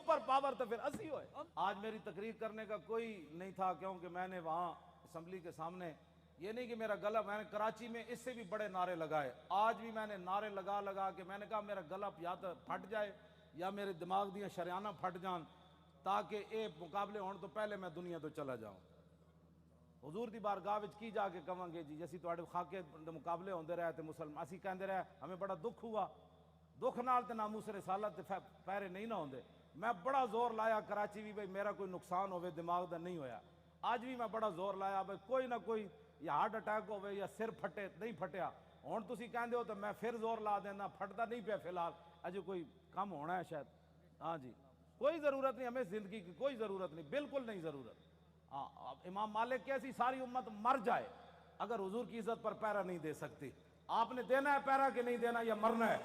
Super power तो फिर असी हो। आज मेरी तकरीर करने का कोई नहीं था, क्योंकि मैंने वहां असम्बली के सामने, ये नहीं कि मेरा गला, मैंने कराची में इससे भी बड़े नारे लगाए, आज भी मैंने नारे लगा लगा के मैंने कहा मेरा गला या तो फट जाए या मेरे दिमाग दियाँ शरियाना फट जान, ताकि ये मुकाबले होने तो पहले मैं दुनिया तो चला जाऊँ। हुजूर दी बारगाह विच की जाके कहांगे जी असीं तुहाडे खाके मुकाबले होंदे रहे ते मुसलमान असीं कहंदे रहे हमें बड़ा दुख हुआ, दुख नाल ते नामूस रिसालत ते पैरे नहीं ना होंदे। मैं बड़ा जोर लाया कराची भी भाई मेरा कोई नुकसान होवे दिमाग दा नहीं होया। आज भी मैं बड़ा जोर लाया भाई कोई ना कोई या हार्ट अटैक होवे या सिर फटे, नहीं फटिया। हुण तुसीं कहंदे हो तो मैं फिर जोर ला देना, फटदा नहीं पिया फिलहाल, अजे कोई कम होना है शायद। हाँ जी, कोई ज़रूरत नहीं, हमें ज़िंदगी की कोई ज़रूरत नहीं, बिल्कुल नहीं ज़रूरत। हाँ, इमाम मालिक कैसी सारी उम्मत मर जाए अगर हुजूर की इज्जत पर पैरा नहीं दे सकती। आपने देना है पैरा कि नहीं देना, या मरना है?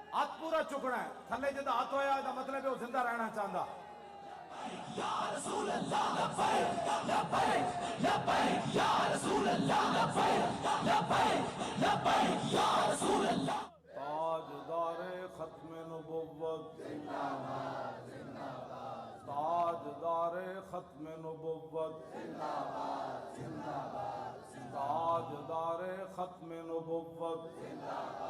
हाथ पूरा चुकना है, थले जिदा हाथ होया दा मतलब है वो जिंदा रहना चाहता। या रसूल अल्लाह लब्बैक लब्बैक लब्बैक या रसूल अल्लाह लब्बैक लब्बैक लब्बैक या रसूल अल्लाह। ताजदारे खत्म नबुव्वत जिंदाबाद जिंदाबाद, ताजदारे खत्म नबुव्वत जिंदाबाद जिंदाबाद, ताजदारे खत्म नबुव्वत जिंदाबाद